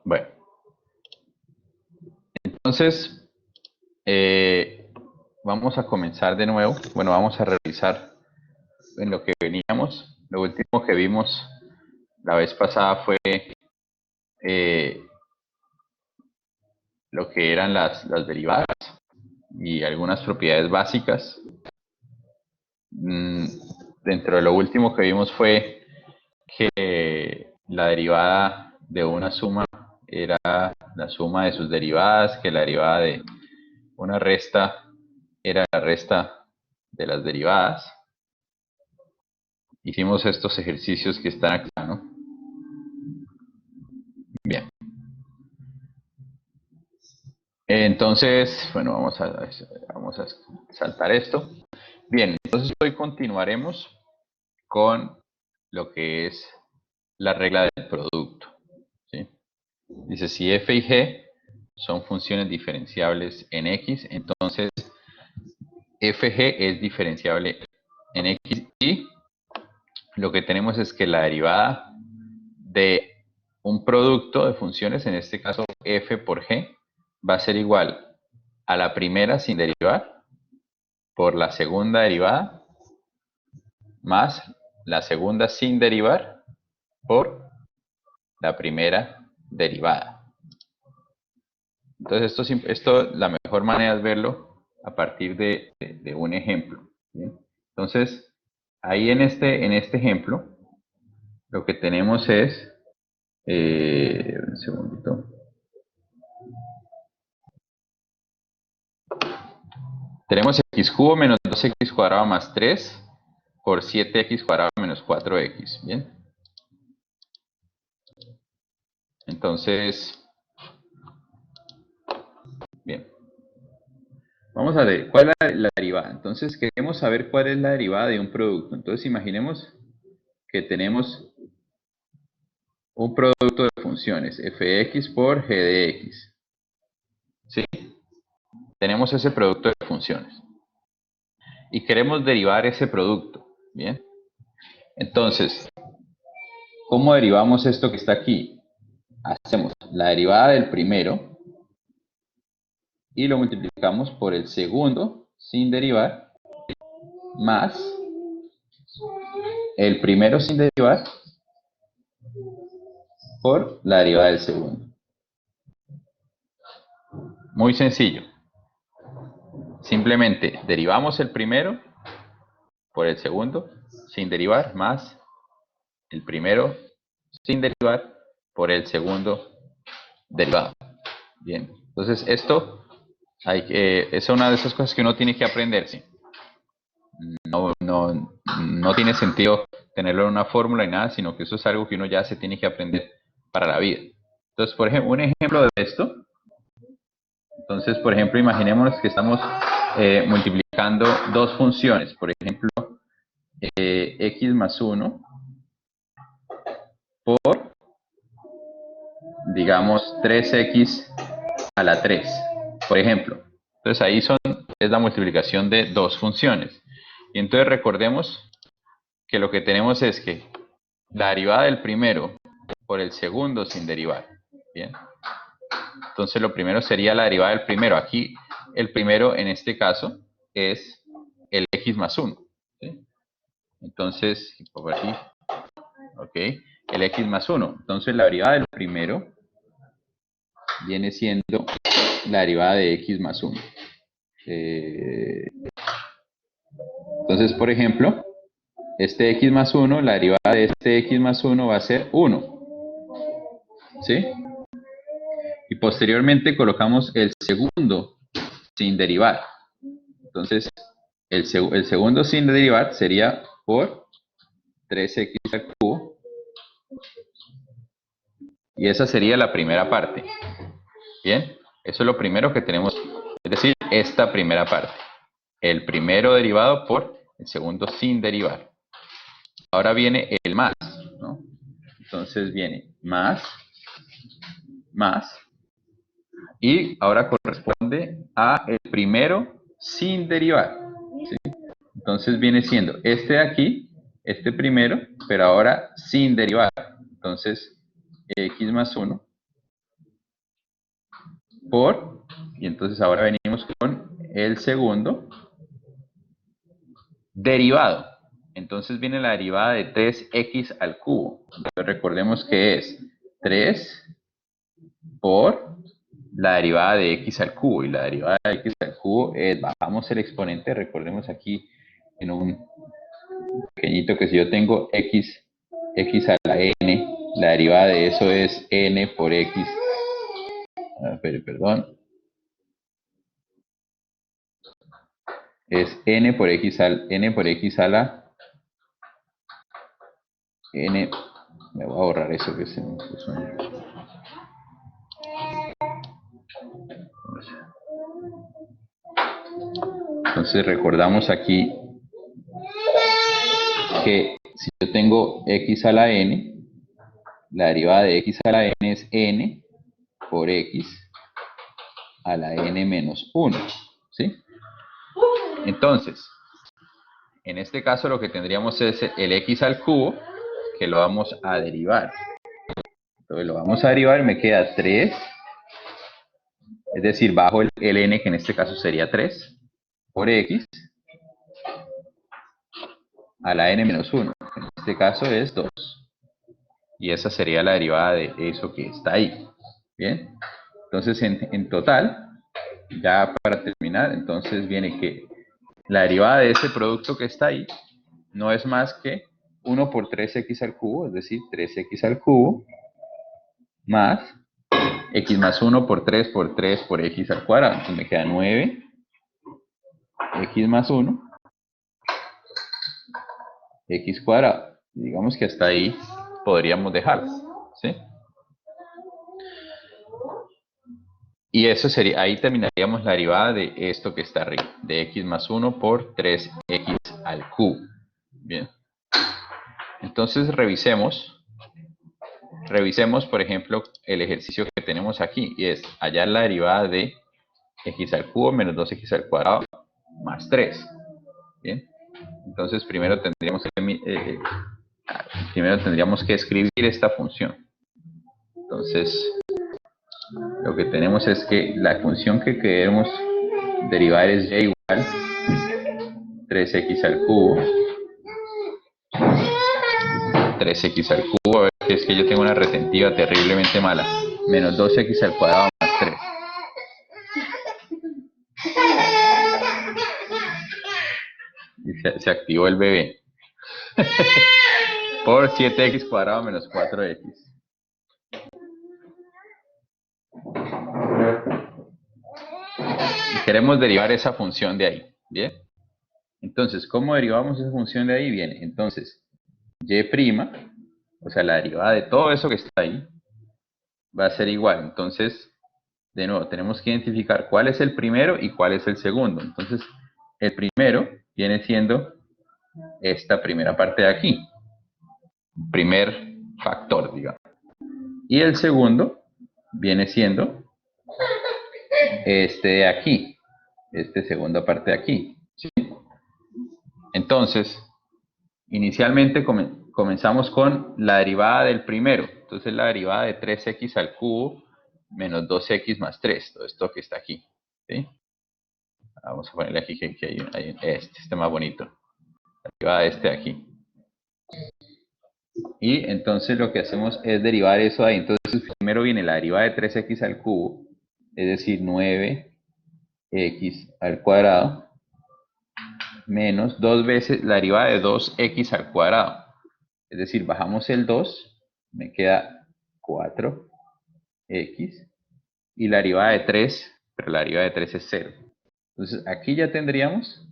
Bueno, entonces vamos a comenzar de nuevo. Bueno, vamos a revisar en lo que veníamos. Lo último que vimos la vez pasada fue eh, lo que eran las derivadas y algunas propiedades básicas. Mm, Dentro de lo último que vimos fue que la derivada de una suma era la suma de sus derivadas, que la derivada de una resta era la resta de las derivadas. Hicimos estos ejercicios que están acá, ¿no? Bien. Entonces, bueno, vamos a saltar esto. Bien, entonces hoy continuaremos con lo que es la regla del producto, ¿sí? Dice, si f y g son funciones diferenciables en x, entonces fg es diferenciable en x y lo que tenemos es que la derivada de un producto de funciones, en este caso f por g, va a ser igual a la primera sin derivar por la segunda derivada más la segunda sin derivar por la primera derivada. Entonces la mejor manera es verlo a partir de un ejemplo, ¿sí? Entonces, ahí en este ejemplo, lo que tenemos es, un segundito, tenemos x cubo menos 2x cuadrado más 3 por 7x cuadrado menos 4x, ¿bien? Entonces, bien, vamos a ver cuál es la derivada. Entonces, queremos saber cuál es la derivada de un producto. Entonces, imaginemos que tenemos un producto de funciones, f de x por g de x, ¿sí? Tenemos ese producto de funciones y queremos derivar ese producto, ¿bien? Entonces, ¿cómo derivamos esto que está aquí? Hacemos la derivada del primero y lo multiplicamos por el segundo sin derivar más el primero sin derivar por la derivada del segundo. Muy sencillo. Simplemente derivamos el primero por el segundo sin derivar más el primero sin derivar por el segundo derivado. Bien, entonces esto es una de esas cosas que uno tiene que aprenderse. No tiene sentido tenerlo en una fórmula y nada, sino que eso es algo que uno ya se tiene que aprender para la vida. Entonces, por ejemplo, un ejemplo de esto. Entonces, por ejemplo, imaginémonos que estamos multiplicando dos funciones. Por ejemplo, x más 1 por, digamos, 3x a la 3, por ejemplo. Entonces, ahí es la multiplicación de dos funciones. Y entonces recordemos que lo que tenemos es que la derivada del primero por el segundo sin derivar. Bien. Entonces lo primero sería la derivada del primero. Aquí el primero en este caso es el x más 1. ¿Sí? Entonces, por aquí, ok, el x más 1. Entonces la derivada del primero viene siendo la derivada de x más 1. Entonces, por ejemplo, este x más 1, la derivada de este x más 1 va a ser 1. ¿Sí? Y posteriormente colocamos el segundo sin derivar. Entonces, el segundo sin derivar sería por 3x al cubo. Y esa sería la primera parte. Bien, eso es lo primero que tenemos. Es decir, esta primera parte. El primero derivado por el segundo sin derivar. Ahora viene el más, ¿no? Entonces viene más, más. Y ahora corresponde a el primero sin derivar. ¿Sí? Entonces viene siendo este de aquí, este primero, pero ahora sin derivar. Entonces, x más 1 por, y entonces ahora venimos con el segundo derivado. Entonces viene la derivada de 3x al cubo. Entonces recordemos que es 3 por la derivada de x al cubo. Y la derivada de x al cubo es, bajamos el exponente, recordemos aquí en un pequeñito que si yo tengo x a la n, la derivada de eso es n por x. Perdón. Es n por x a la n. Me voy a borrar eso que se me puso. Entonces recordamos aquí que si yo tengo x a la n, la derivada de x a la n es n por x a la n menos 1, ¿sí? Entonces, en este caso lo que tendríamos es el x al cubo, que lo vamos a derivar. Entonces lo vamos a derivar y me queda 3, es decir, bajo el n, que en este caso sería 3, por x a la n menos 1. En este caso es 2. Y esa sería la derivada de eso que está ahí. Bien. Entonces, en total, ya para terminar, entonces viene que la derivada de ese producto que está ahí no es más que 1 por 3x al cubo, es decir, 3x al cubo, más x más 1 por 3 por x al cuadrado. Entonces me queda 9, x más 1, x cuadrado. Digamos que hasta ahí podríamos dejarlo, ¿sí? Y eso sería, ahí terminaríamos la derivada de esto que está arriba, de x más 1 por 3x al cubo. Bien. Entonces revisemos, por ejemplo, el ejercicio que tenemos aquí, y es hallar la derivada de x al cubo menos 2x al cuadrado más 3. Bien. Entonces primero tendríamos que escribir esta función. Entonces, lo que tenemos es que la función que queremos derivar es y igual 3x al cubo. 3x al cubo, a ver, que es que yo tengo una retentiva terriblemente mala. Menos 2x al cuadrado más 3. Y se activó el bebé. Por 7x cuadrado menos 4x. Y queremos derivar esa función de ahí. Bien. Entonces, ¿cómo derivamos esa función de ahí? Bien, entonces, y', o sea, la derivada de todo eso que está ahí, va a ser igual. Entonces, de nuevo, tenemos que identificar cuál es el primero y cuál es el segundo. Entonces, el primero viene siendo esta primera parte de aquí. Primer factor, digamos. Y el segundo viene siendo este de aquí. Esta segunda parte de aquí. ¿Sí? Entonces, inicialmente comenzamos con la derivada del primero. Entonces, la derivada de 3x al cubo menos 2x más 3. Todo esto que está aquí. ¿Sí? Vamos a ponerle aquí que hay este más bonito. La derivada de este de aquí. Y entonces lo que hacemos es derivar eso ahí. Entonces primero viene la derivada de 3x al cubo, es decir, 9x al cuadrado, menos 2 veces la derivada de 2x al cuadrado. Es decir, bajamos el 2, me queda 4x, y la derivada de 3, pero la derivada de 3 es 0. Entonces aquí ya tendríamos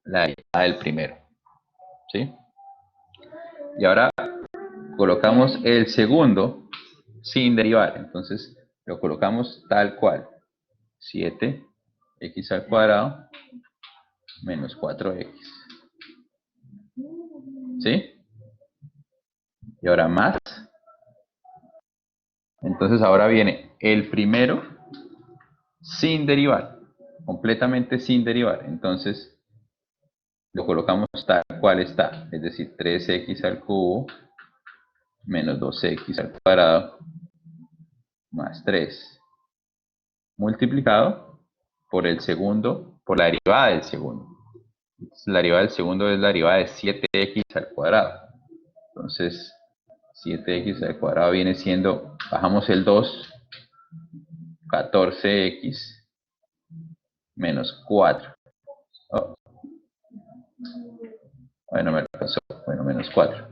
la derivada del primero. ¿Sí? Y ahora colocamos el segundo sin derivar. Entonces lo colocamos tal cual. 7x al cuadrado menos 4x. ¿Sí? Y ahora más. Entonces ahora viene el primero sin derivar. Completamente sin derivar. Entonces lo colocamos tal cual está. Es decir, 3x al cubo menos 2x al cuadrado más 3. multiplicado por el segundo, por la derivada del segundo. Entonces, la derivada del segundo es la derivada de 7x al cuadrado. Entonces, 7x al cuadrado viene siendo, bajamos el 2, 14x menos 4. Oh, bueno, me alcanzó. Bueno, menos 4.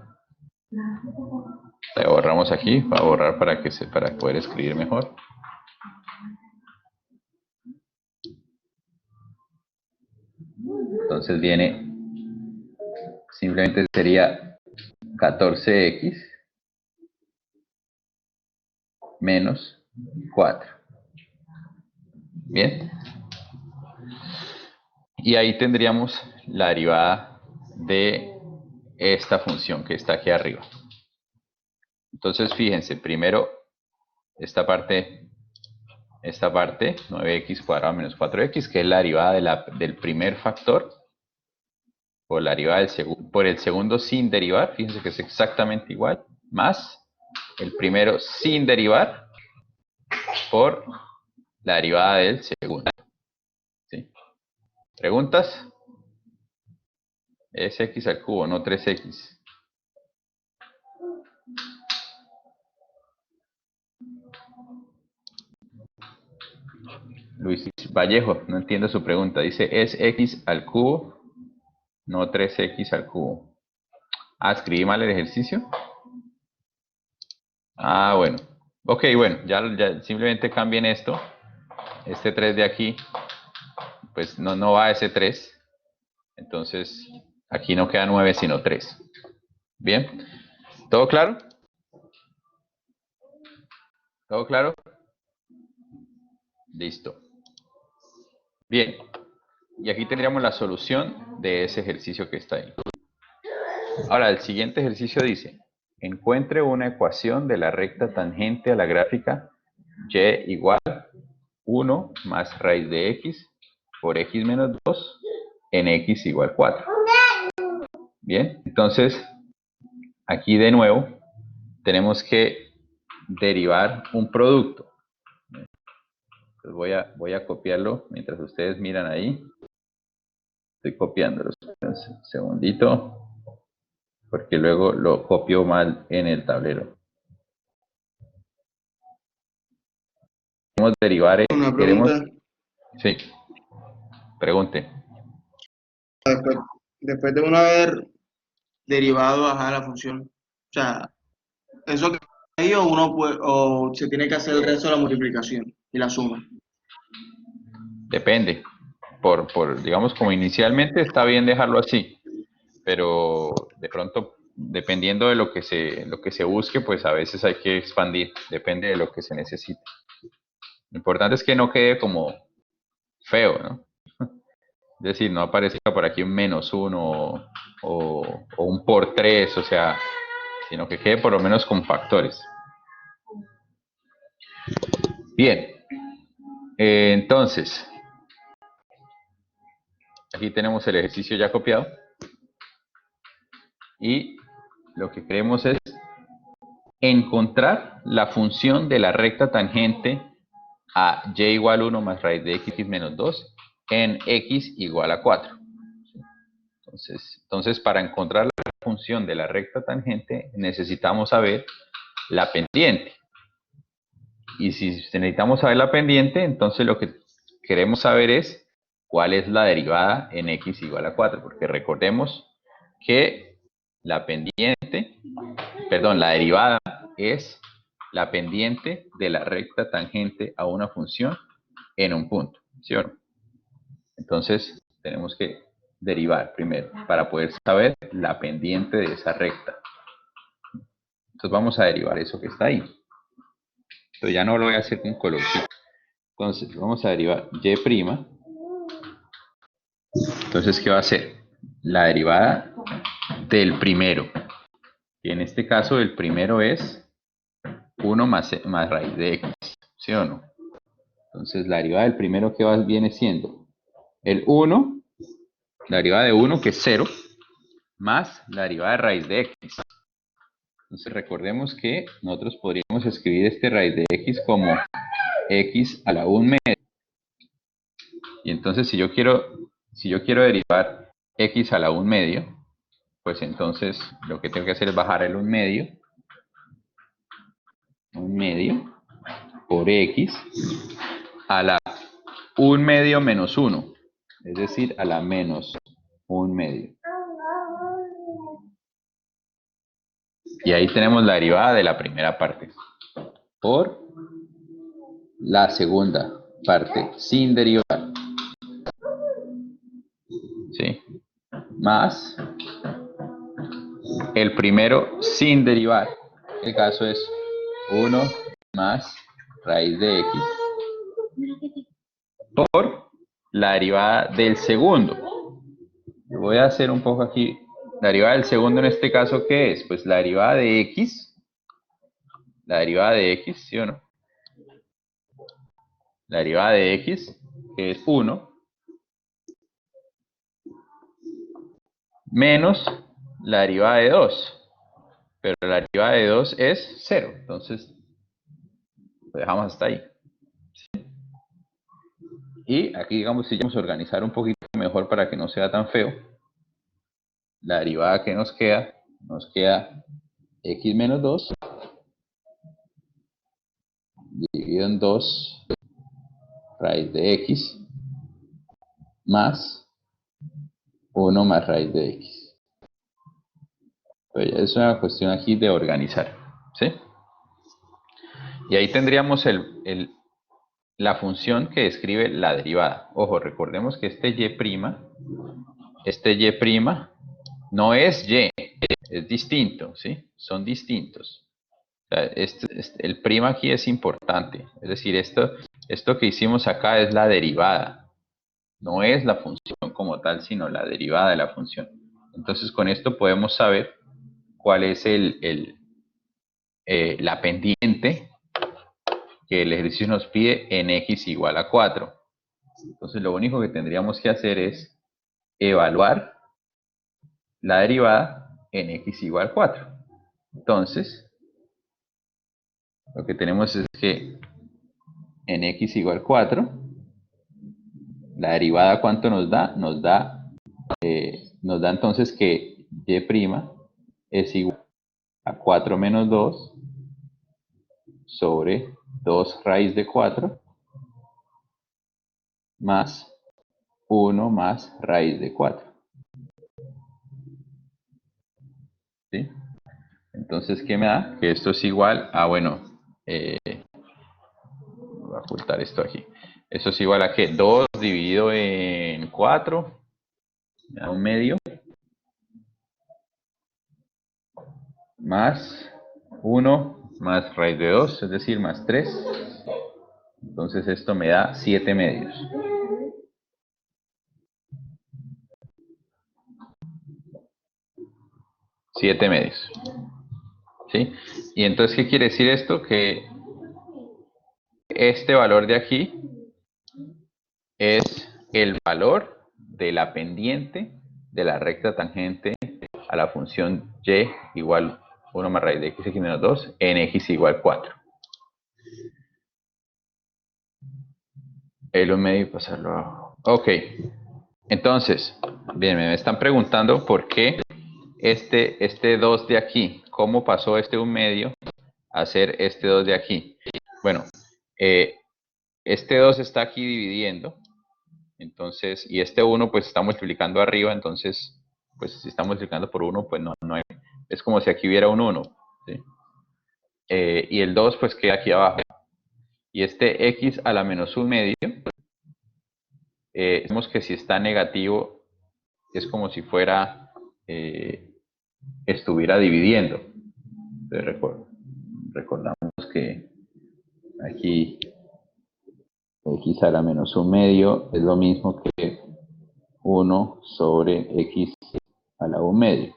Le borramos aquí, para borrar para poder escribir mejor. Entonces viene, simplemente sería 14x menos 4. Bien. Y ahí tendríamos la derivada de esta función que está aquí arriba. Entonces fíjense, primero esta parte 9x cuadrado menos 4x, que es la derivada del primer factor, por la derivada por el segundo sin derivar, fíjense que es exactamente igual, más el primero sin derivar por la derivada del segundo. ¿Sí? ¿Preguntas? Es x al cubo, no 3x. Luis Vallejo, no entiendo su pregunta. Dice, ¿es x al cubo? No 3x al cubo. Ah, escribí mal el ejercicio. Ah, bueno. Ok, bueno, ya simplemente cambien esto. Este 3 de aquí, pues no va a ese 3. Entonces, aquí no queda 9, sino 3. Bien. ¿Todo claro? ¿Todo claro? Listo. Bien. Y aquí tendríamos la solución de ese ejercicio que está ahí. Ahora, el siguiente ejercicio dice, encuentre una ecuación de la recta tangente a la gráfica y igual 1 más raíz de x por x menos 2 en x igual 4. Bien, entonces aquí de nuevo tenemos que derivar un producto. Entonces voy a copiarlo mientras ustedes miran ahí. Estoy copiándolo. Un segundito, porque luego lo copio mal en el tablero. Queremos derivar. Una pregunta. Sí, pregunte. Después de uno haber derivado la función, o sea, eso que ahí o uno puede, o se tiene que hacer el resto de la multiplicación y la suma. Depende. Digamos, como inicialmente está bien dejarlo así, pero de pronto, dependiendo de lo que se busque, pues a veces hay que expandir, depende de lo que se necesite. Lo importante es que no quede como feo, ¿no? Es decir, no aparezca por aquí un -1 o un por 3, o sea, sino que quede por lo menos con factores. Bien, entonces, aquí tenemos el ejercicio ya copiado. Y lo que queremos es encontrar la función de la recta tangente a y igual 1 más raíz de x menos 2 en x igual a 4. Entonces, para encontrar la función de la recta tangente necesitamos saber la pendiente. Y si necesitamos saber la pendiente, entonces lo que queremos saber es cuál es la derivada en x igual a 4, porque recordemos que la derivada es la pendiente de la recta tangente a una función en un punto, ¿sí o no? Entonces, tenemos que derivar primero para poder saber la pendiente de esa recta. Entonces, vamos a derivar eso que está ahí. Entonces, ya no lo voy a hacer con colorcito. Entonces, vamos a derivar y'. Entonces, ¿qué va a ser? La derivada del primero. Y en este caso, el primero es 1 más raíz de x, ¿sí o no? Entonces, la derivada del primero que viene siendo el 1, la derivada de 1, que es 0, más la derivada de raíz de x. Entonces, recordemos que nosotros podríamos escribir este raíz de x como x a la 1 media Y entonces si yo quiero derivar x a la 1/2, pues entonces lo que tengo que hacer es bajar el 1/2 por x a la 1/2 menos 1, es decir, a la menos 1/2. Y ahí tenemos la derivada de la primera parte por la segunda parte sin derivar, ¿sí? Más el primero sin derivar. El caso es 1 más raíz de x por la derivada del segundo. Voy a hacer un poco aquí. La derivada del segundo en este caso, ¿qué es? Pues la derivada de x. La derivada de x, ¿sí o no? La derivada de x, que es 1, menos la derivada de 2. Pero la derivada de 2 es 0. Entonces, lo dejamos hasta ahí. Y aquí, digamos, si vamos a organizar un poquito mejor para que no sea tan feo, la derivada que nos queda x menos 2 dividido en 2 raíz de x más 1 más raíz de x. Pues es una cuestión aquí de organizar, ¿sí? Y ahí tendríamos la función que describe la derivada. Ojo, recordemos que este y' no es y, es distinto, ¿sí? Son distintos. O sea, el prima aquí es importante. Es decir, esto que hicimos acá es la derivada. No es la función como tal, sino la derivada de la función. Entonces, con esto podemos saber cuál es la pendiente que el ejercicio nos pide en x igual a 4. Entonces, lo único que tendríamos que hacer es evaluar la derivada en x igual a 4. Entonces, lo que tenemos es que en x igual a 4, la derivada, ¿cuánto nos da? Nos da entonces que y' es igual a 4 menos 2 sobre 2 raíz de 4 más 1 más raíz de 4. ¿Sí? Entonces, ¿qué me da? Que esto es igual a, bueno, voy a ocultar esto aquí. Esto es igual a que 2 dividido en 4, me da 1/2, más 1 más raíz de 2, es decir, más 3. Entonces esto me da 7/2. 7/2. ¿Sí? Y entonces, ¿qué quiere decir esto? Que este valor de aquí es el valor de la pendiente de la recta tangente a la función y igual 1 más raíz de x menos 2 en x igual 4. El 1/2 y pasarlo abajo. Ok. Entonces, bien, me están preguntando por qué este 2 de aquí, cómo pasó este 1/2 a ser este 2 de aquí. Bueno, este 2 está aquí dividiendo, entonces, y este 1 pues está multiplicando arriba, entonces, pues si está multiplicando por 1, pues no hay, es como si aquí hubiera un 1, ¿sí? Y el 2 pues queda aquí abajo. Y este x a la menos 1/2, vemos que si está negativo, es como si fuera, estuviera dividiendo. Entonces recordamos que aquí x a la menos 1/2 es lo mismo que 1 sobre x a la 1/2.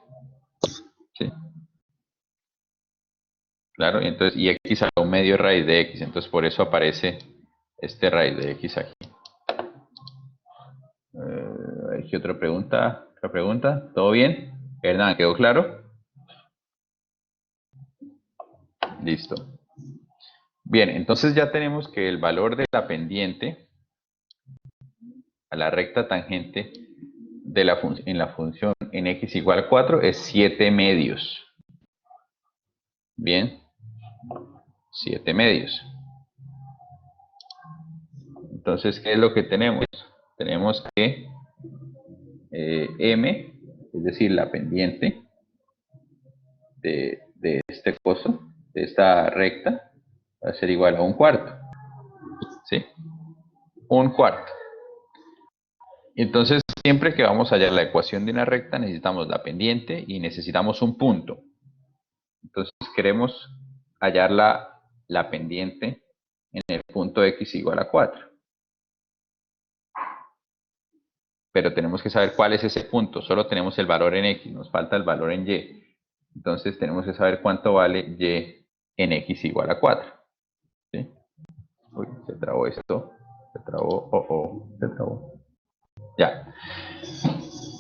¿Sí? Claro, y entonces, y x a la 1/2 es raíz de x, entonces por eso aparece este raíz de x aquí. ¿Qué otra pregunta? ¿Otra pregunta? ¿Todo bien? Hernán, ¿quedó claro? Listo. Bien, entonces ya tenemos que el valor de la pendiente a la recta tangente de en la función en x igual a 4 es 7 medios. Bien, 7 medios. Entonces, ¿qué es lo que tenemos? Tenemos que m, es decir, la pendiente de este coso, de esta recta, va a ser igual a un cuarto. ¿Sí? Un cuarto. Entonces, siempre que vamos a hallar la ecuación de una recta, necesitamos la pendiente y necesitamos un punto. Entonces, queremos hallar la pendiente en el punto x igual a 4. Pero tenemos que saber cuál es ese punto. Solo tenemos el valor en x, nos falta el valor en y. Entonces, tenemos que saber cuánto vale y en x igual a 4. ¿Sí? Uy, se trabó esto. Se trabó, se trabó. Ya.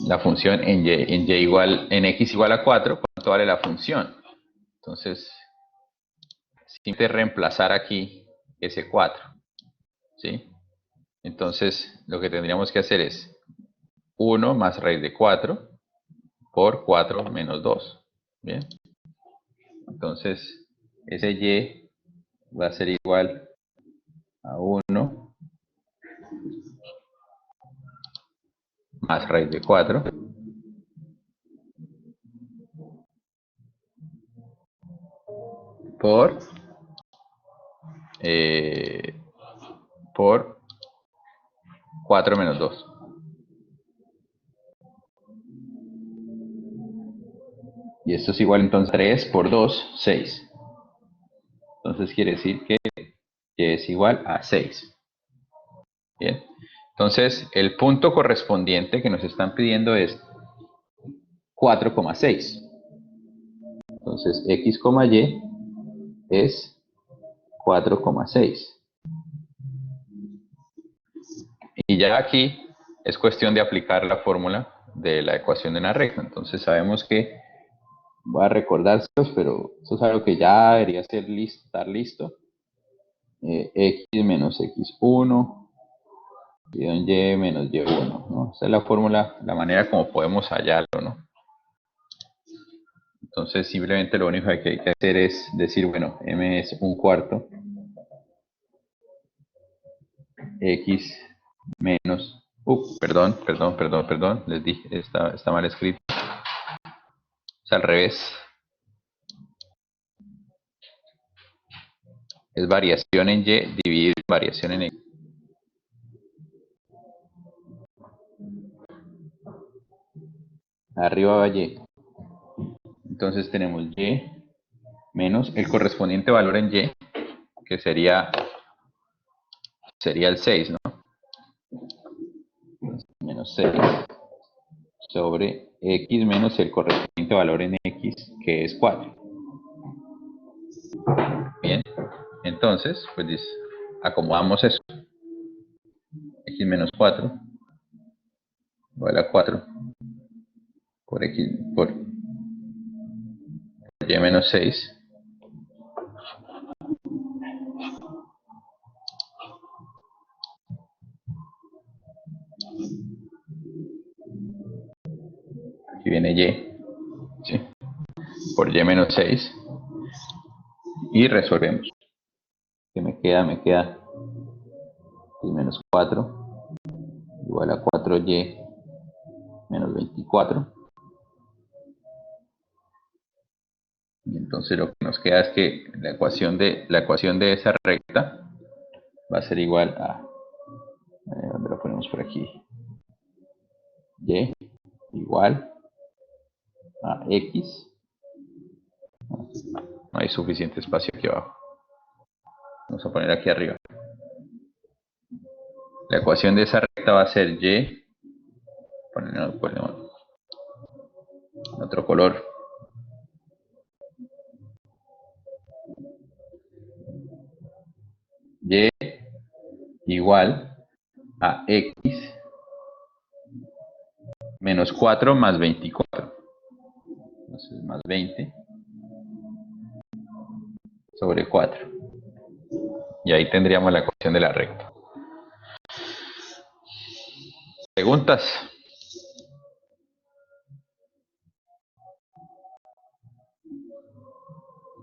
La función en x igual a 4, ¿cuánto vale la función? Entonces, simplemente reemplazar aquí ese 4. ¿Sí? Entonces, lo que tendríamos que hacer es 1 más raíz de 4 por 4 menos 2. Bien. Entonces, ese y va a ser igual a 1 más raíz de 4 por, por 4 menos 2. Y esto es igual entonces a 3 por 2, 6. Entonces quiere decir que y es igual a 6. Bien. Entonces el punto correspondiente que nos están pidiendo es 4,6. Entonces x, y es 4,6. Y ya aquí es cuestión de aplicar la fórmula de la ecuación de una recta. Entonces sabemos que, voy a recordárselos, pero eso es algo que ya debería estar listo. X menos x1 y menos y1, ¿no? Esa es la fórmula, la manera como podemos hallarlo, ¿no? Entonces simplemente lo único que hay que hacer es decir, bueno, m es un cuarto, x menos, perdón, les dije, está mal escrito, es al revés, es variación en y dividido en variación en x. Arriba va y. Entonces tenemos y menos el correspondiente valor en y, que sería el 6, ¿no? Entonces, menos 6 sobre x menos el correspondiente valor en x, que es 4. Bien, entonces, pues acomodamos eso. X menos 4 igual a 4 por x por y menos 6. Aquí viene y, ¿sí? Por y menos 6. Y resolvemos. ¿Qué me queda? Me queda y menos 4 igual a 4y menos 24. Y entonces lo que nos queda es que la ecuación de esa recta va a ser igual a, ¿dónde lo ponemos por aquí? Y igual a x. No hay suficiente espacio aquí abajo. Vamos a poner aquí arriba. La ecuación de esa recta va a ser y, ponemos en otro color, y igual a x menos 4 más 24. Entonces más 20 sobre 4. Y ahí tendríamos la ecuación de la recta. ¿Preguntas?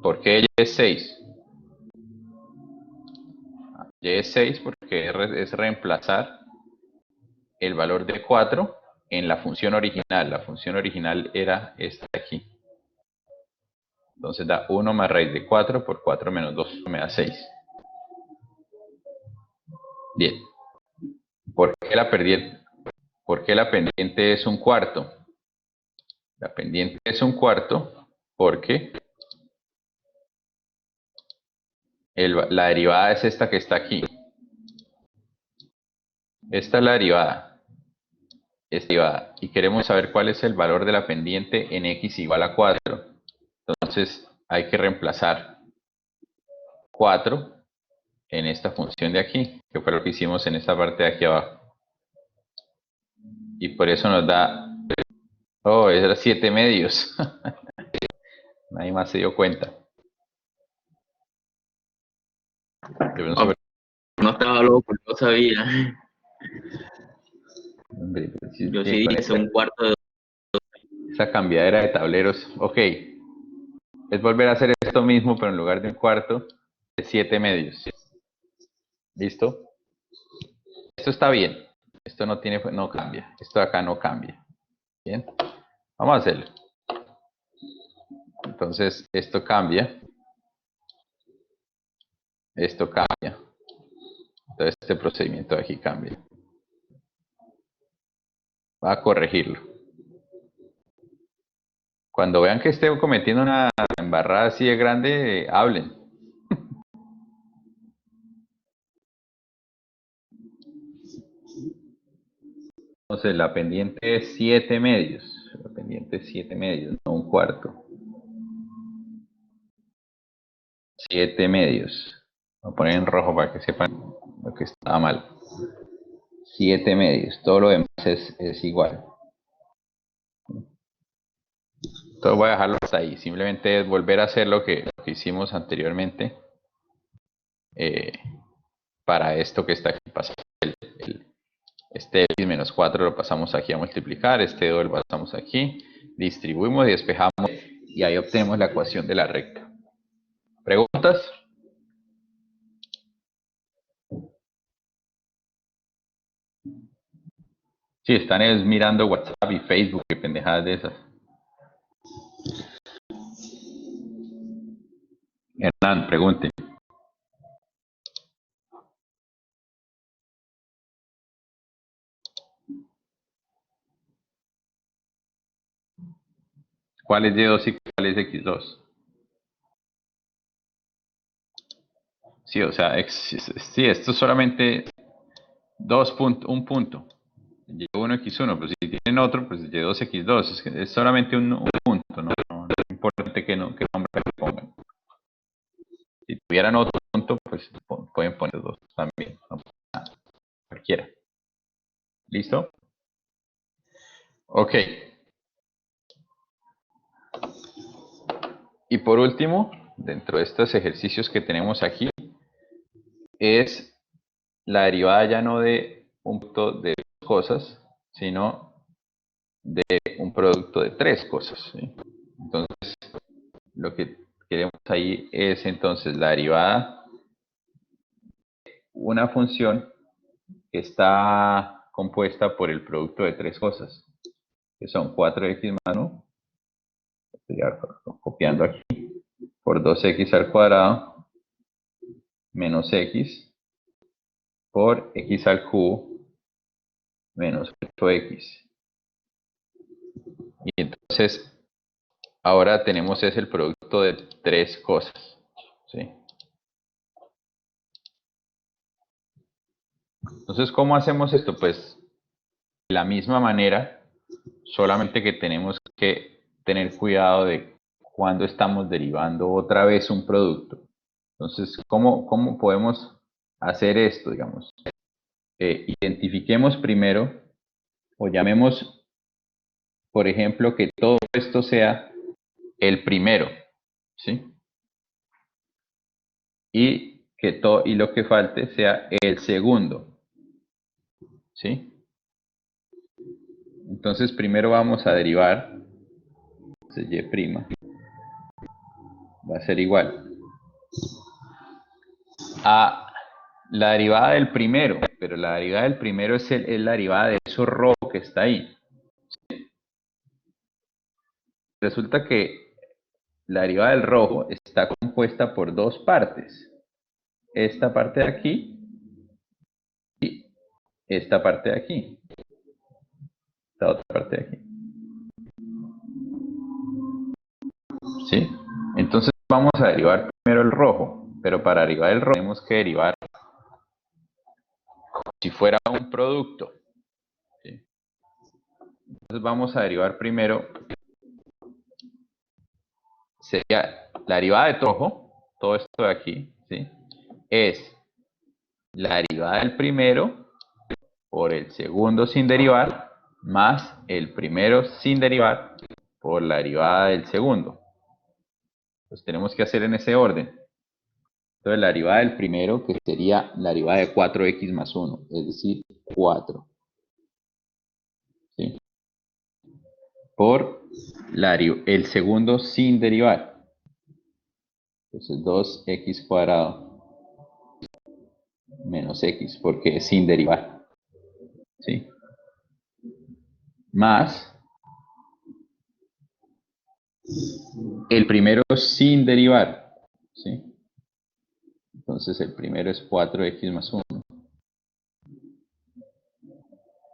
¿Por qué Y es 6? Y es 6 porque es reemplazar el valor de 4 en la función original. La función original era esta de aquí. Entonces da 1 más raíz de 4 por 4 menos 2 me da 6. Bien. ¿Por qué la pendiente es un cuarto? La pendiente es un cuarto porque la derivada es esta que está aquí. Esta es la derivada. Esta derivada. Y queremos saber cuál es el valor de la pendiente en x igual a 4. Entonces hay que reemplazar 4 en esta función de aquí, que fue lo que hicimos en esta parte de aquí abajo. Y por eso nos da, oh, era 7 medios. Nadie más se dio cuenta. No, no estaba loco, no sabía. Hombre, Yo sí dije un cuarto de... esa cambiadera de tableros. Ok, es volver a hacer esto mismo, pero en lugar de un cuarto, de 7 medios. ¿Listo? Esto está bien. Esto no cambia. Esto de acá no cambia. Bien. Vamos a hacerlo. Entonces, esto cambia. Esto cambia. Entonces, este procedimiento de aquí cambia. Va a corregirlo. Cuando vean que esté cometiendo una embarrada así de grande, hablen. Entonces, la pendiente es 7 medios. La pendiente es 7 medios, no un cuarto. 7 medios. Voy a poner en rojo para que sepan lo que estaba mal. 7 medios. Todo lo demás es igual. Entonces voy a dejarlo hasta ahí. Simplemente es volver a hacer lo que hicimos anteriormente. Para esto que está aquí. Pasamos este x menos 4 lo pasamos aquí a multiplicar. Este 2 lo pasamos aquí. Distribuimos y despejamos. Y ahí obtenemos la ecuación de la recta. ¿Preguntas? Sí, están mirando WhatsApp y Facebook y pendejadas de esas. Hernán, pregunte. ¿Cuál es Y2 y cuál es X2? Sí, o sea, sí, esto es solamente un punto. Y1, X1, pues si tienen otro, pues Y2, X2. Es solamente un punto, no es importante que nombre le pongan. Si tuvieran otro punto, pues pueden poner dos también. No pasa nada, cualquiera. ¿Listo? Ok. Y por último, dentro de estos ejercicios que tenemos aquí, es la derivada ya no de un producto de dos cosas, sino de un producto de tres cosas. ¿Sí? Entonces, lo que queremos ahí es entonces la derivada de una función que está compuesta por el producto de tres cosas, que son 4x más 1, estoy copiando aquí, por 2x al cuadrado, menos x, por x al cubo, menos 8x. Y entonces, ahora tenemos es el producto de tres cosas. ¿Sí? Entonces, ¿cómo hacemos esto? Pues de la misma manera, solamente que tenemos que tener cuidado de cuando estamos derivando otra vez un producto. Entonces, ¿cómo podemos hacer esto, digamos? Identifiquemos primero o llamemos, por ejemplo, que todo esto sea el primero, ¿sí? Y lo que falte sea el segundo, ¿sí? Entonces primero vamos a derivar. Entonces y' va a ser igual a la derivada del primero, pero la derivada del primero es la derivada de eso rojo que está ahí. Resulta que la derivada del rojo está compuesta por dos partes. Esta parte de aquí y esta parte de aquí. Esta otra parte de aquí. ¿Sí? Entonces vamos a derivar primero el rojo, pero para derivar el rojo tenemos que derivar como si fuera un producto. ¿Sí? Entonces vamos a derivar primero, sería la derivada de rojo, todo esto de aquí, ¿sí? Es la derivada del primero por el segundo sin derivar, más el primero sin derivar por la derivada del segundo. Pues tenemos que hacer en ese orden. Entonces la derivada del primero, que sería la derivada de 4x más 1, es decir, 4. ¿Sí? Por el segundo sin derivar. Entonces 2x cuadrado menos x, porque es sin derivar. ¿Sí? Más el primero sin derivar. ¿Sí? Entonces el primero es 4x más 1.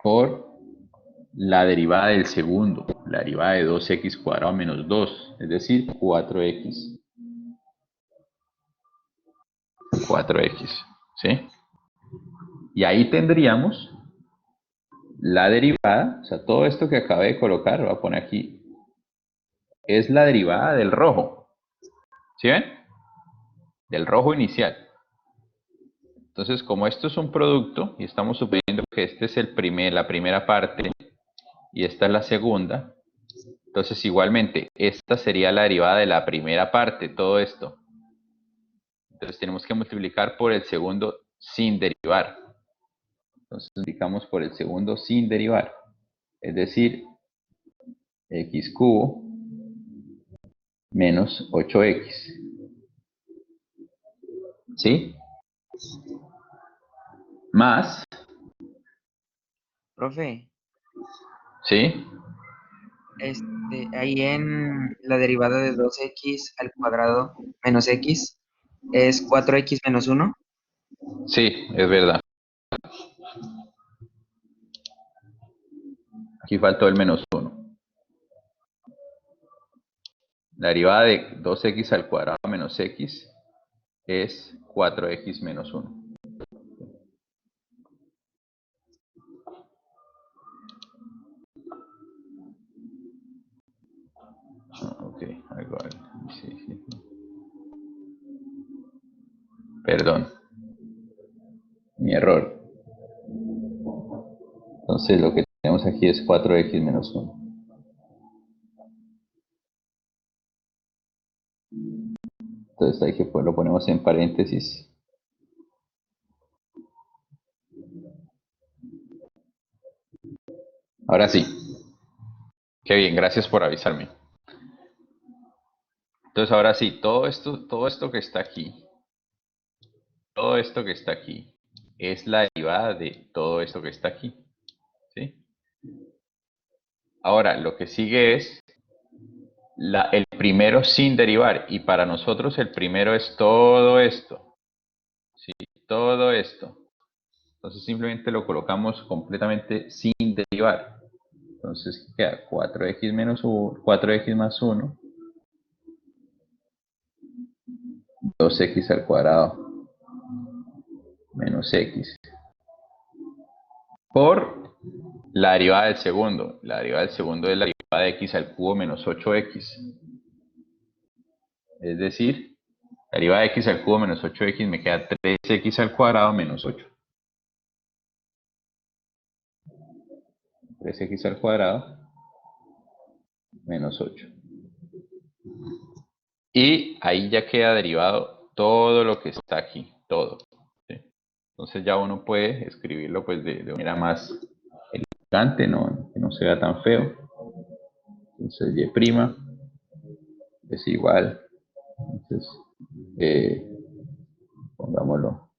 Por la derivada del segundo, la derivada de 2x cuadrado menos 2, es decir, 4x. 4x, ¿sí? Y ahí tendríamos la derivada, o sea, todo esto que acabé de colocar, lo voy a poner aquí, es la derivada del rojo. ¿Sí ven? Del rojo inicial. Entonces, como esto es un producto, y estamos suponiendo que este es la primera parte, y esta es la segunda, entonces igualmente, esta sería la derivada de la primera parte, todo esto. Entonces tenemos que multiplicar por el segundo sin derivar. Entonces multiplicamos por el segundo sin derivar. Es decir, x cubo menos 8x. ¿Sí? Más. Profe, ¿Sí? ahí en la derivada de 2x al cuadrado menos x es 4x menos 1. Sí, es verdad. Aquí faltó el menos 1. La derivada de 2x al cuadrado menos x es 4x menos 1. Ok, algo. Sí. Perdón. Mi error. Entonces lo que tenemos aquí es 4x menos 1. Entonces hay que lo ponemos en paréntesis. Ahora sí. Qué bien, gracias por avisarme. Entonces ahora sí, todo esto que está aquí, todo esto que está aquí, es la derivada de todo esto que está aquí. ¿Sí? Ahora, lo que sigue es el primero sin derivar. Y para nosotros el primero es todo esto. ¿Sí? Todo esto. Entonces simplemente lo colocamos completamente sin derivar. Entonces queda 4x menos 1, 4x más 1, 2x al cuadrado menos x. Por la derivada del segundo. La derivada del segundo es la derivada de x al cubo menos 8x. Es decir, la derivada de x al cubo menos 8x me queda 3x al cuadrado menos 8. 3x al cuadrado menos 8. Y ahí ya queda derivado todo lo que está aquí, todo. ¿Sí? Entonces ya uno puede escribirlo pues de manera más elegante, no no se vea tan feo. Entonces y' es igual. Entonces, pongámoslo.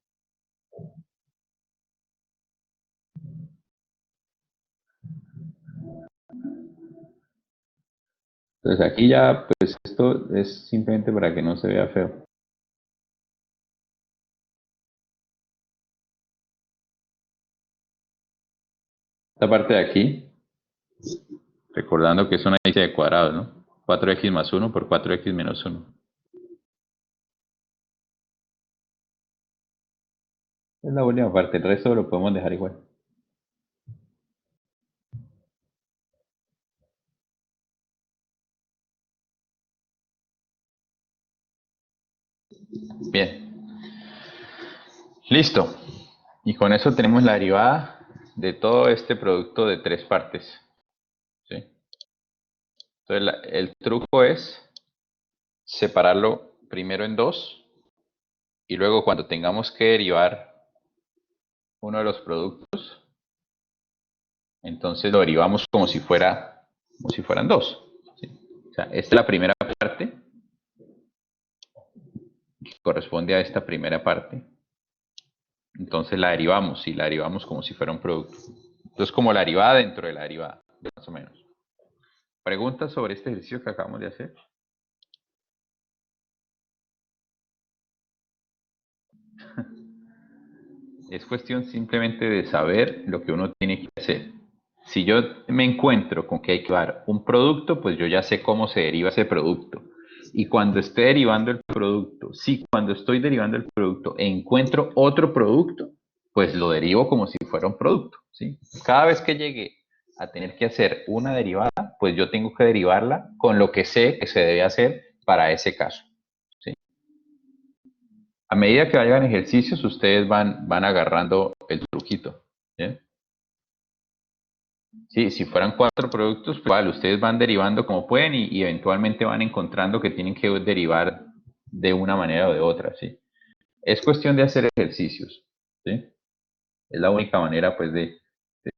Entonces aquí ya, pues esto es simplemente para que no se vea feo. Esta parte de aquí, recordando que es una x de cuadrado, ¿no? 4x más 1 por 4x menos 1. Es la última parte, el resto lo podemos dejar igual. Bien. Listo. Y con eso tenemos la derivada de todo este producto de tres partes. ¿Sí? Entonces el truco es separarlo primero en dos y luego cuando tengamos que derivar uno de los productos, entonces lo derivamos como si fueran dos. ¿Sí? O sea, esta es la primera parte que corresponde a esta primera parte. Entonces la derivamos y la derivamos como si fuera un producto. Entonces como la derivada dentro de la derivada, más o menos. ¿Preguntas sobre este ejercicio que acabamos de hacer? Es cuestión simplemente de saber lo que uno tiene que hacer. Si yo me encuentro con que hay que dar un producto, pues yo ya sé cómo se deriva ese producto. Y cuando esté derivando el producto, cuando estoy derivando el producto encuentro otro producto, pues lo derivo como si fuera un producto. ¿Sí? Cada vez que llegue a tener que hacer una derivada, pues yo tengo que derivarla con lo que sé que se debe hacer para ese caso. ¿Sí? A medida que vayan ejercicios, ustedes van agarrando el truquito. ¿Sí? Sí, si fueran 4 productos, pues vale, ustedes van derivando como pueden y eventualmente van encontrando que tienen que derivar de una manera o de otra, ¿sí? Es cuestión de hacer ejercicios, ¿sí? Es la única manera, pues, de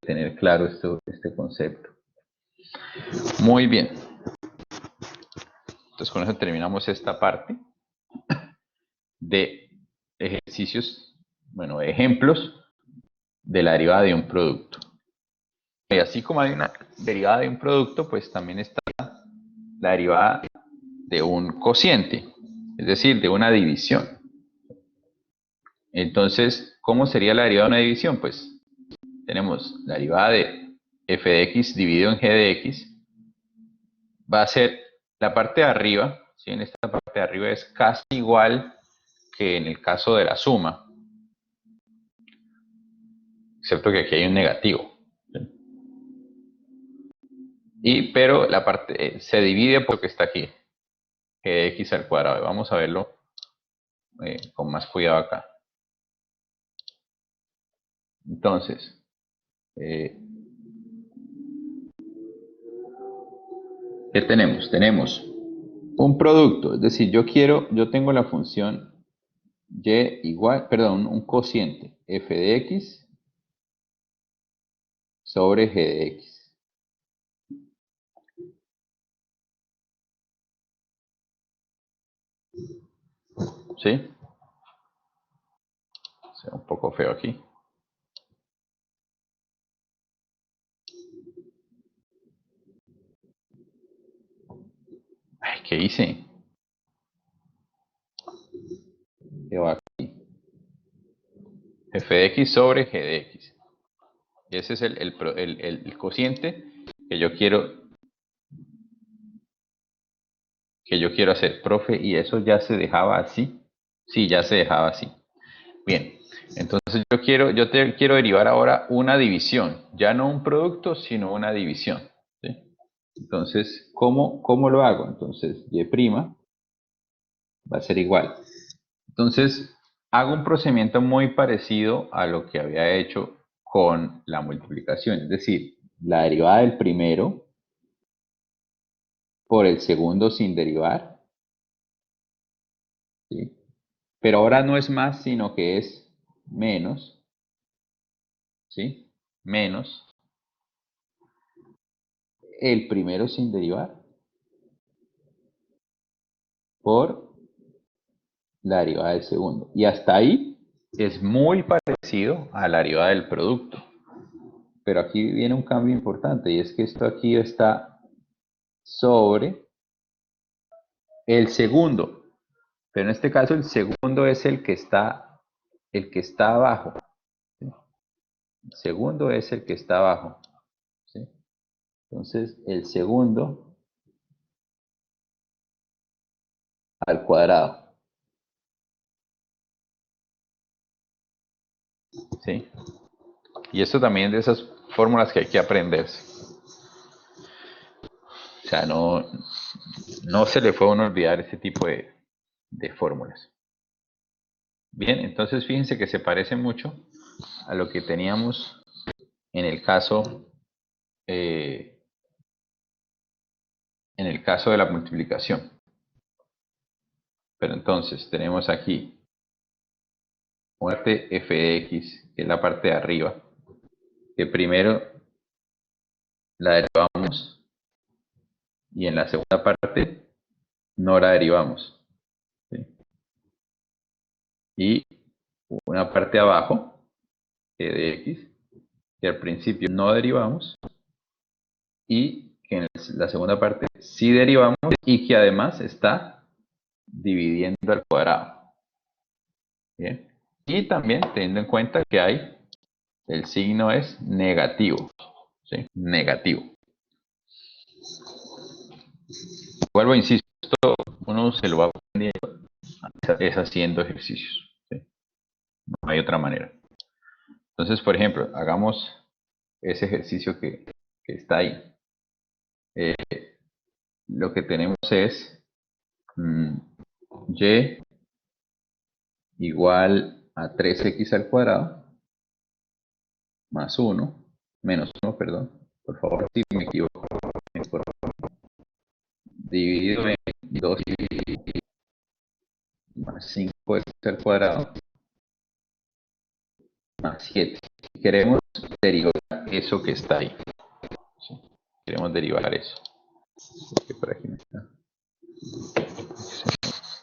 tener claro este concepto. Muy bien. Entonces, con eso terminamos esta parte de ejercicios, bueno, ejemplos de la derivada de un producto. Y así como hay una derivada de un producto, pues también está la derivada de un cociente, es decir, de una división. Entonces, ¿cómo sería la derivada de una división? Pues tenemos la derivada de f de x dividido en g de x, va a ser la parte de arriba, ¿sí? En esta parte de arriba es casi igual que en el caso de la suma, excepto que aquí hay un negativo. ¿Sí? Pero la parte se divide porque está aquí, g de x al cuadrado. Vamos a verlo con más cuidado acá. Entonces, ¿qué tenemos? Tenemos un producto, es decir, yo tengo la función y igual, perdón, un cociente f de x sobre g de x. ¿Sí? Se ve un poco feo aquí. Ay, ¿qué hice? ¿Qué va aquí? F de x sobre g de x. Y ese es el cociente que yo quiero hacer, profe, y eso ya se dejaba así. Sí, ya se dejaba así. Bien, entonces yo quiero derivar ahora una división, ya no un producto, sino una división. ¿Sí? Entonces, ¿cómo lo hago? Entonces, y' va a ser igual. Entonces, hago un procedimiento muy parecido a lo que había hecho con la multiplicación, es decir, la derivada del primero por el segundo sin derivar, ¿sí? Pero ahora no es más, sino que es menos, ¿sí? Menos el primero sin derivar por la derivada del segundo. Y hasta ahí es muy parecido a la derivada del producto. Pero aquí viene un cambio importante y es que esto aquí está sobre el segundo. Pero en este caso el segundo es el que está abajo. ¿Sí? El segundo es el que está abajo. ¿Sí? Entonces el segundo al cuadrado. ¿Sí? Y esto también de esas fórmulas que hay que aprenderse. O sea, no se le fue a uno olvidar ese tipo de fórmulas. Bien, entonces fíjense que se parece mucho a lo que teníamos en el caso de la multiplicación. Pero entonces tenemos aquí una parte f de x, que es la parte de arriba, que primero la derivamos y en la segunda parte no la derivamos. ¿Sí? Y una parte abajo, g de x, que al principio no derivamos y que en la segunda parte sí derivamos y que además está dividiendo al cuadrado. Bien. Y también teniendo en cuenta que el signo es negativo. ¿Sí? Negativo. Vuelvo, insisto, esto uno se lo va aprendiendo es haciendo ejercicios. ¿Sí? No hay otra manera. Entonces, por ejemplo, hagamos ese ejercicio que está ahí. Lo que tenemos es y igual a 3x al cuadrado más 1, menos 1, perdón. Por favor, si me equivoco, dividido en 2 más 5x al cuadrado más 7. Queremos derivar eso que está ahí. ¿Sí? Queremos derivar eso. Que por aquí no está.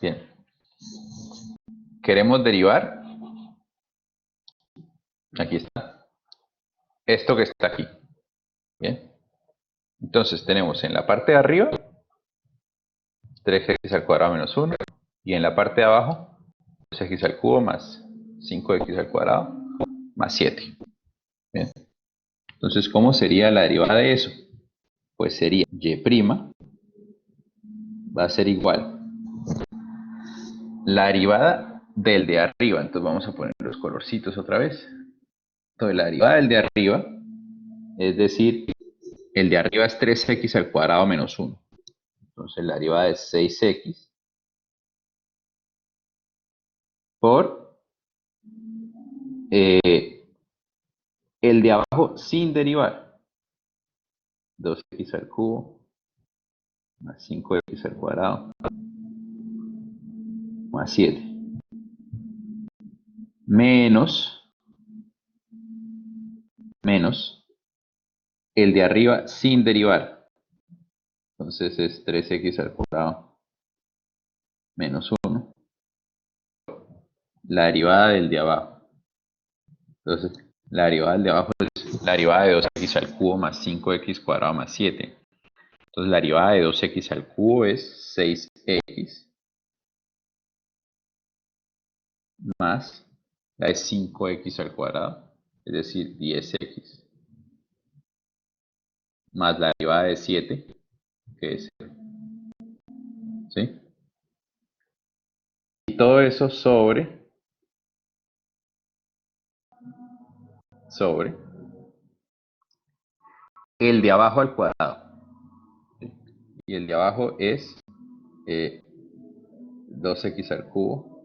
Bien. Queremos derivar. Aquí está. Esto que está aquí. Bien. Entonces tenemos en la parte de arriba 3x al cuadrado menos 1. Y en la parte de abajo 2x al cubo más 5x al cuadrado más 7. Bien. Entonces, ¿cómo sería la derivada de eso? Pues sería y' va a ser igual. La derivada del de arriba, entonces vamos a poner los colorcitos otra vez. Entonces, la derivada del de arriba, es decir, el de arriba es 3x al cuadrado menos 1. Entonces, la derivada es 6x por el de abajo sin derivar. 2x al cubo más 5x al cuadrado más 7. Menos el de arriba sin derivar. Entonces es 3x al cuadrado menos 1. La derivada del de abajo. Entonces, la derivada del de abajo es la derivada de 2x al cubo más 5x cuadrado más 7. Entonces, la derivada de 2x al cubo es 6x más la de 5x al cuadrado, es decir, 10x, más la derivada de 7, que es 0. ¿Sí? Y todo eso sobre el de abajo al cuadrado. ¿Sí? Y el de abajo es 2x al cubo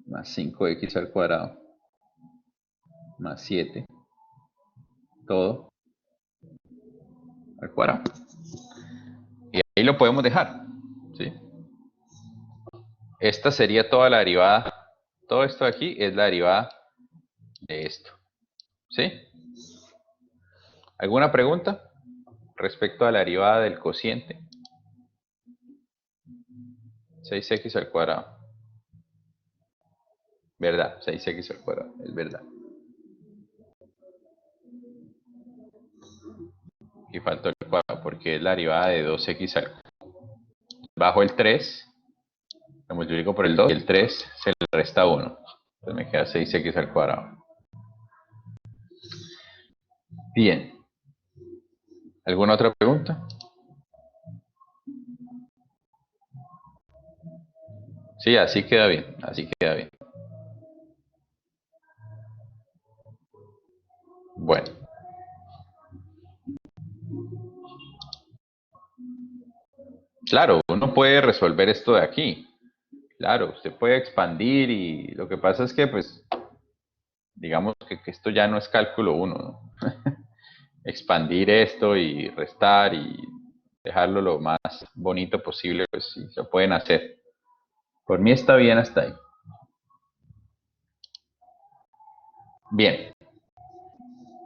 más 5x al cuadrado más 7, todo al cuadrado. Y ahí lo podemos dejar. ¿Sí? Esta sería toda la derivada. Todo esto de aquí es la derivada de esto. ¿Sí? ¿Alguna pregunta? respecto a la derivada del cociente. 6x al cuadrado. ¿Verdad? 6x al cuadrado, es verdad. Aquí faltó el cuadrado porque es la derivada de 2x al cuadrado. Bajo el 3, lo multiplico por el 2 y el 3 se le resta 1. Entonces me queda 6x al cuadrado. Bien. ¿Alguna otra pregunta? Sí, así queda bien, así queda bien. Bueno. Claro, uno puede resolver esto de aquí. Claro, usted puede expandir y lo que pasa es que, pues, digamos que esto ya no es cálculo 1, ¿no? Expandir esto y restar y dejarlo lo más bonito posible, pues sí, se pueden hacer. Por mí está bien hasta ahí. Bien.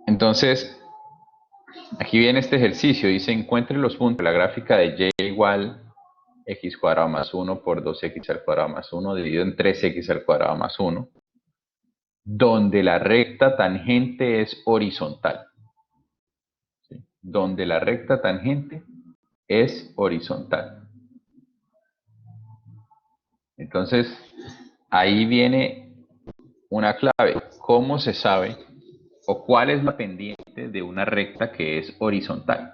Entonces, aquí viene este ejercicio. Dice, encuentre los puntos de la gráfica de y igual x cuadrado más 1 por 2x al cuadrado más 1 dividido en 3x al cuadrado más 1, donde la recta tangente es horizontal. ¿Sí? Donde la recta tangente es horizontal. Entonces, ahí viene una clave. ¿Cómo se sabe o cuál es la pendiente de una recta que es horizontal?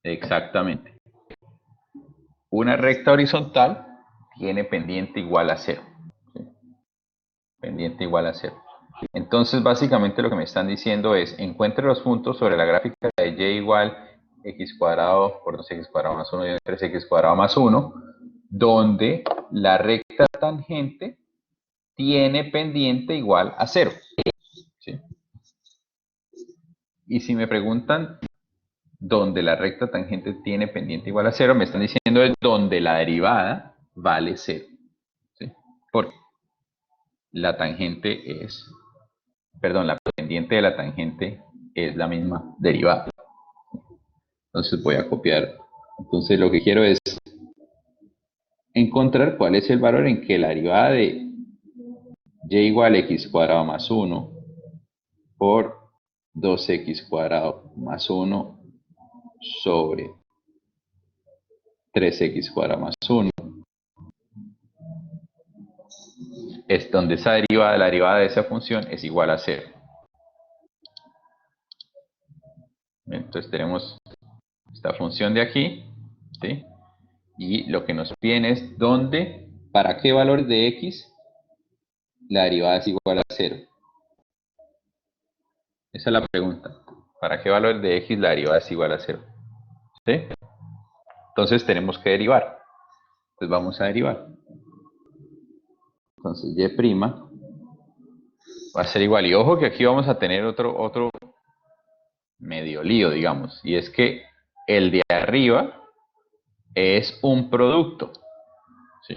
Exactamente. Una recta horizontal tiene pendiente igual a 0. ¿Sí? Pendiente igual a 0. Entonces, básicamente lo que me están diciendo es, encuentre los puntos sobre la gráfica de y igual x cuadrado por 2x cuadrado más 1 y 3x cuadrado más 1, donde la recta tangente tiene pendiente igual a 0. ¿Sí? Y si me preguntan donde la recta tangente tiene pendiente igual a 0, me están diciendo es donde la derivada vale 0. ¿Sí? Porque la tangente es, perdón, la pendiente de la tangente es la misma derivada. Entonces voy a copiar. Entonces lo que quiero es encontrar cuál es el valor en que la derivada de y igual a x cuadrado más 1 por 2x cuadrado más 1 sobre 3x cuadrado más 1 es donde esa derivada, la derivada de esa función es igual a 0. Entonces tenemos esta función de aquí, ¿sí? Y lo que nos piden es dónde, para qué valor de x la derivada es igual a 0. Esa es la pregunta. ¿Para qué valor de x la derivada es igual a 0? ¿Sí? Entonces tenemos que derivar. Entonces vamos a derivar. Entonces y' va a ser igual. Y ojo que aquí vamos a tener otro medio lío, digamos. Y es que el de arriba es un producto. ¿Sí?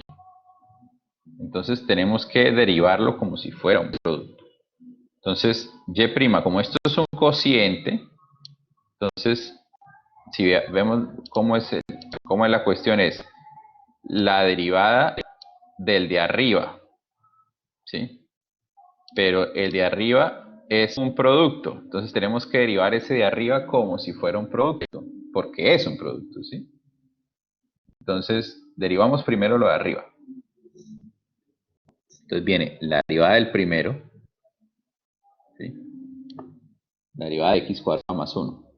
Entonces tenemos que derivarlo como si fuera un producto. Entonces, y', como esto es un cociente, entonces, si vemos cómo es la cuestión, es la derivada del de arriba, ¿sí? Pero el de arriba es un producto, entonces tenemos que derivar ese de arriba como si fuera un producto, porque es un producto, ¿sí? Entonces, derivamos primero lo de arriba. Entonces viene la derivada del primero, ¿sí? La derivada de x cuadrado más 1,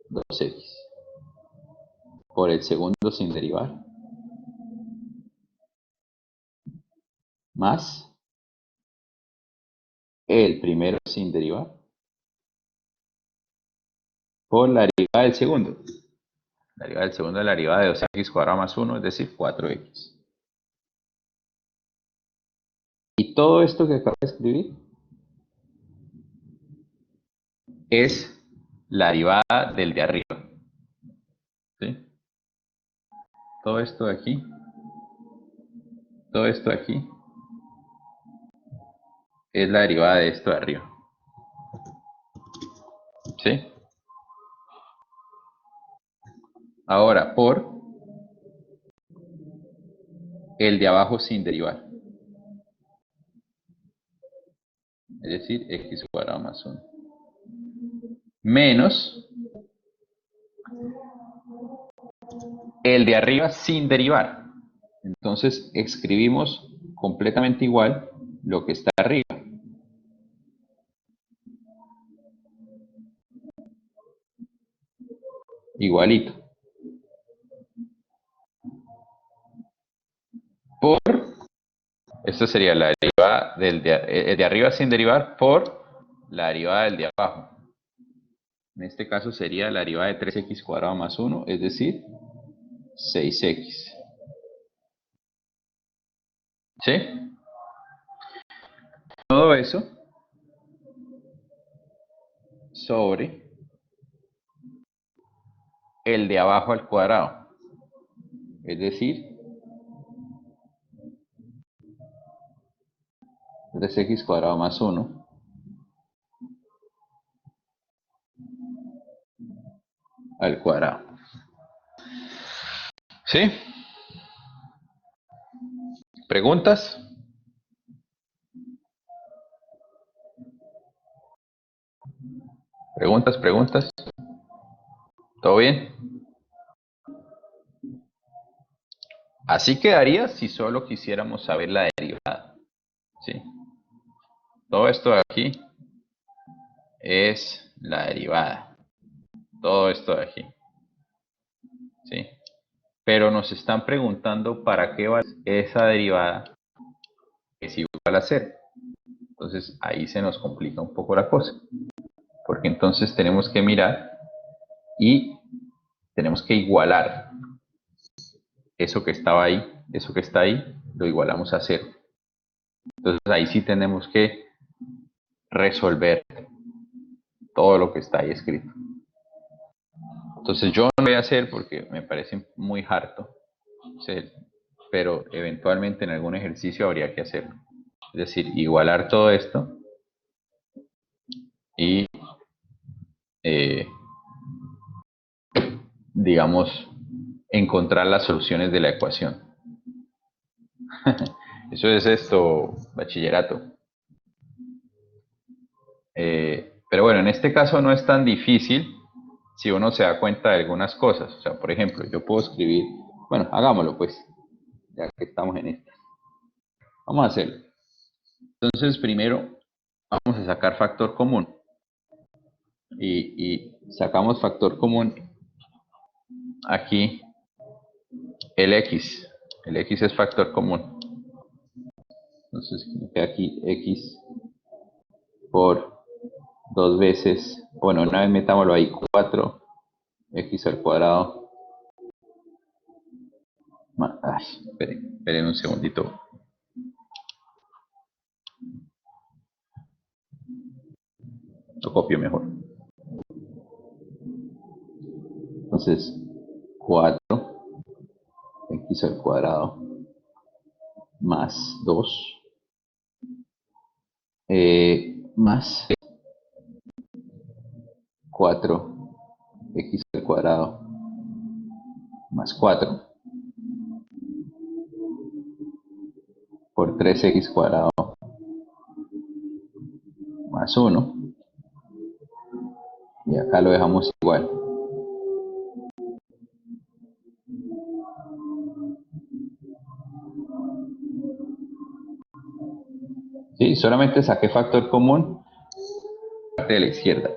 2x, por el segundo sin derivar, más el primero sin derivar, por la derivada del segundo. La derivada del segundo es la derivada de 2x cuadrado más 1, es decir, 4x. Y todo esto que acabo de escribir es la derivada del de arriba. ¿Sí? Todo esto de aquí, todo esto de aquí, es la derivada de esto de arriba. ¿Sí? Ahora, por el de abajo sin derivar. Es decir, x cuadrado más 1. Menos el de arriba sin derivar. Entonces escribimos completamente igual lo que está arriba. Igualito. Por, esto sería la derivada del de arriba sin derivar por la derivada del de abajo. En este caso sería la derivada de 3x cuadrado más 1, es decir, 6x. ¿Sí? Todo eso sobre el de abajo al cuadrado. Es decir, 3x cuadrado más 1 al cuadrado. ¿Sí? ¿Preguntas? ¿Preguntas? ¿Todo bien? Así quedaría si solo quisiéramos saber la derivada. ¿Sí? Todo esto de aquí es la derivada. Todo esto de aquí. ¿Sí? Pero nos están preguntando para qué va esa derivada que es igual a 0. Entonces ahí se nos complica un poco la cosa. Porque entonces tenemos que mirar y tenemos que igualar eso que estaba ahí, eso que está ahí, lo igualamos a 0. Entonces ahí sí tenemos que resolver todo lo que está ahí escrito. Entonces yo no lo voy a hacer porque me parece muy harto, ¿sí? Pero eventualmente en algún ejercicio habría que hacerlo. Es decir, igualar todo esto y, digamos, encontrar las soluciones de la ecuación. Eso es esto, bachillerato. Pero bueno, en este caso no es tan difícil si uno se da cuenta de algunas cosas. O sea, por ejemplo, yo puedo escribir, bueno, hagámoslo pues, ya que estamos en esto. Vamos a hacerlo. Entonces, primero vamos a sacar factor común. Y sacamos factor común aquí, el x. El x es factor común. Entonces, me queda aquí x por 2 veces, bueno, una vez metámoslo ahí, 4x al cuadrado. Ay, esperen un segundito. Lo copio mejor. Entonces, 4x al cuadrado más 2 más 4x al cuadrado más 4 por 3x cuadrado más 1. Y acá lo dejamos igual. ¿Sí? Solamente saqué factor común parte de la izquierda.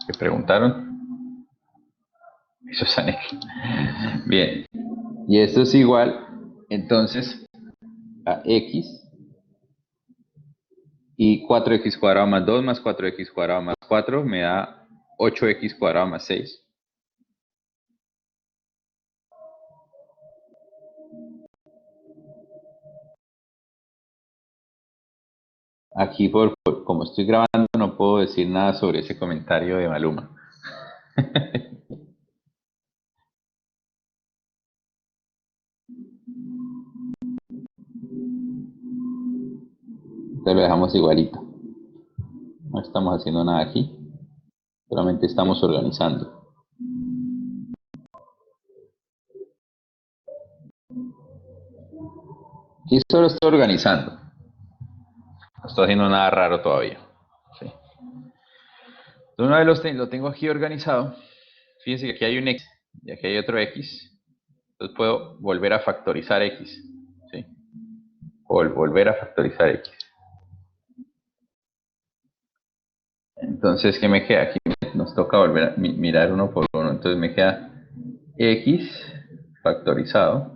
¿Qué preguntaron? Eso es anexo. Bien. Y esto es igual, entonces, a x y 4x cuadrado más 2 más 4x cuadrado más 4 me da 8x cuadrado más 6. Aquí, como estoy grabando, no puedo decir nada sobre ese comentario de Maluma. Entonces lo dejamos igualito. No estamos haciendo nada aquí. Solamente estamos organizando. Aquí solo estoy organizando. No estoy haciendo nada raro todavía. ¿Sí? Entonces, una vez lo tengo aquí organizado, fíjense que aquí hay un X y aquí hay otro X. Entonces puedo volver a factorizar X. ¿Sí? Volver a factorizar X. Entonces, ¿qué me queda? Aquí nos toca volver a mirar uno por uno. Entonces me queda X factorizado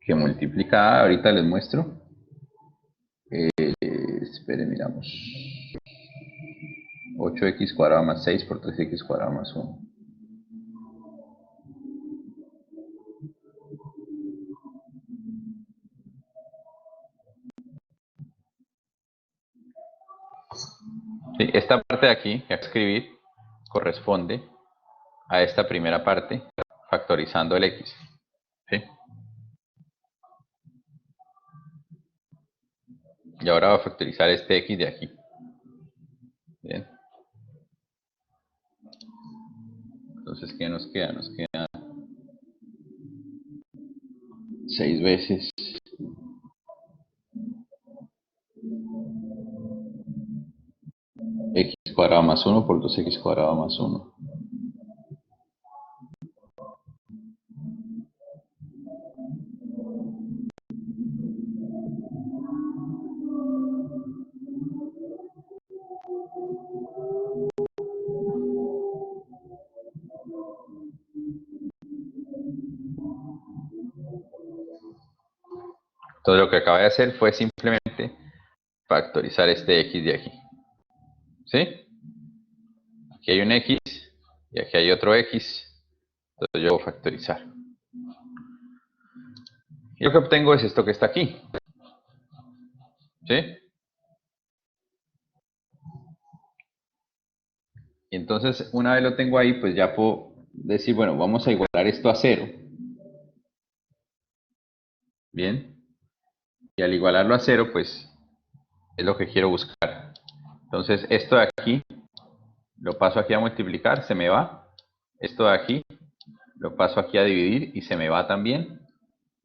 que multiplica, ahorita les muestro. Esperen, miramos. 8x cuadrado más 6 por 3x cuadrado más 1. Sí, esta parte de aquí, que escribir, corresponde a esta primera parte, factorizando el x. ¿Sí? Y ahora va a factorizar este x de aquí. Bien. Entonces, ¿qué nos queda? Nos queda 6 veces x cuadrado más 1 por 2x cuadrado más 1. Entonces lo que acabé de hacer fue simplemente factorizar este x de aquí. ¿Sí? Aquí hay un x y aquí hay otro x. Entonces yo voy a factorizar. Y lo que obtengo es esto que está aquí. ¿Sí? Y entonces una vez lo tengo ahí, pues ya puedo decir, bueno, vamos a igualar esto a 0. Bien. Y al igualarlo a 0, pues es lo que quiero buscar. Entonces esto de aquí lo paso aquí a multiplicar, se me va. Esto de aquí lo paso aquí a dividir y se me va también.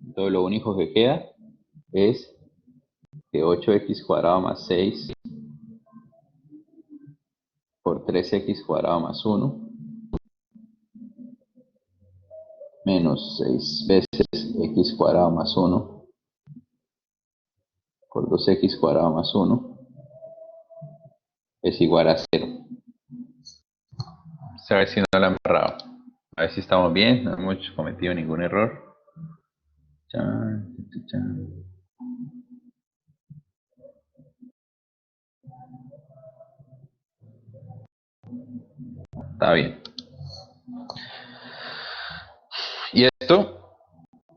Entonces lo único que queda es que 8x cuadrado más 6 por 3x cuadrado más 1 menos 6 veces x cuadrado más 1 por 2x cuadrado más 1 es igual a 0. A ver si no la he embarrado. A ver si estamos bien, no hemos cometido ningún error. Chan, chan, chan. Está bien. Y esto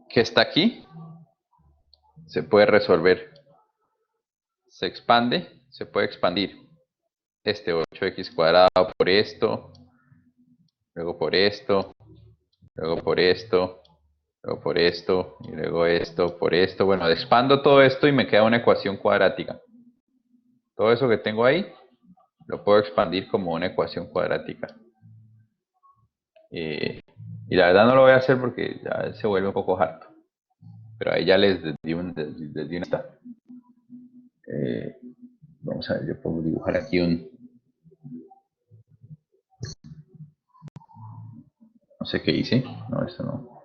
que está aquí se puede resolver. Se expande, se puede expandir. Este 8x cuadrado por esto, luego por esto, luego por esto, luego por esto, y luego esto, por esto. Bueno, expando todo esto y me queda una ecuación cuadrática. Todo eso que tengo ahí lo puedo expandir como una ecuación cuadrática. Y la verdad no lo voy a hacer porque ya se vuelve un poco harto. Pero ahí ya les di un está. Vamos a ver, yo puedo dibujar aquí no sé qué hice. No, esto no.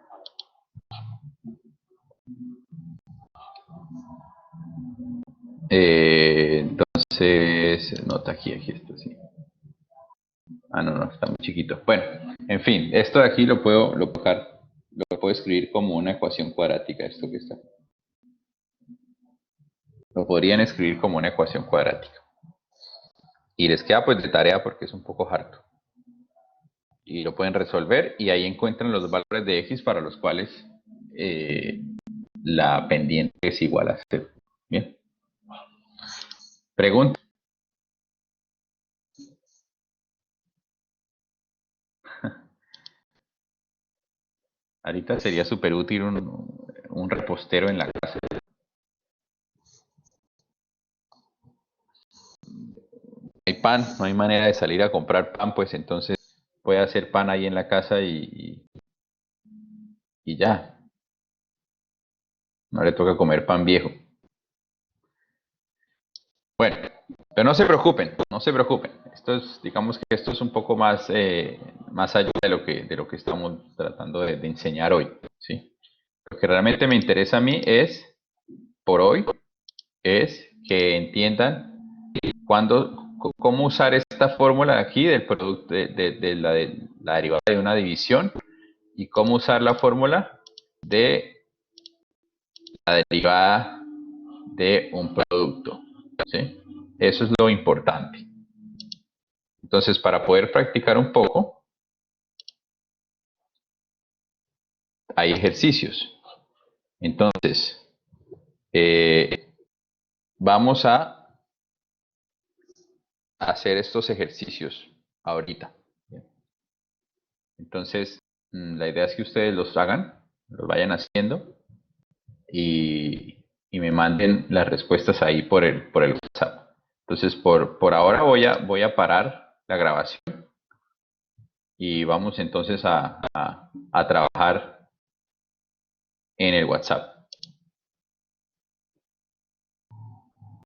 Entonces, nota aquí esto sí. Ah, no, está muy chiquito. Bueno, en fin, esto de aquí lo puedo escribir como una ecuación cuadrática, esto que está. Lo podrían escribir como una ecuación cuadrática. Y les queda pues de tarea porque es un poco harto. Y lo pueden resolver y ahí encuentran los valores de x para los cuales la pendiente es igual a 0. Bien. Pregunta. Ahorita sería súper útil un repostero en la casa. Hay pan, no hay manera de salir a comprar pan, pues entonces puede hacer pan ahí en la casa y ya. No le toca comer pan viejo. Bueno, pero no se preocupen, no se preocupen. Esto es, digamos que esto es un poco más, más allá de lo que estamos tratando de enseñar hoy, ¿sí? Lo que realmente me interesa a mí es, por hoy, es que entiendan cómo usar esta fórmula aquí del producto de la derivada de una división y cómo usar la fórmula de la derivada de un producto, ¿sí? Eso es lo importante. Entonces, para poder practicar un poco, hay ejercicios. Entonces, vamos a hacer estos ejercicios ahorita. Entonces, la idea es que ustedes los hagan, los vayan haciendo y me manden las respuestas ahí por el WhatsApp. Entonces, por ahora voy a parar la grabación y vamos entonces a trabajar en el WhatsApp.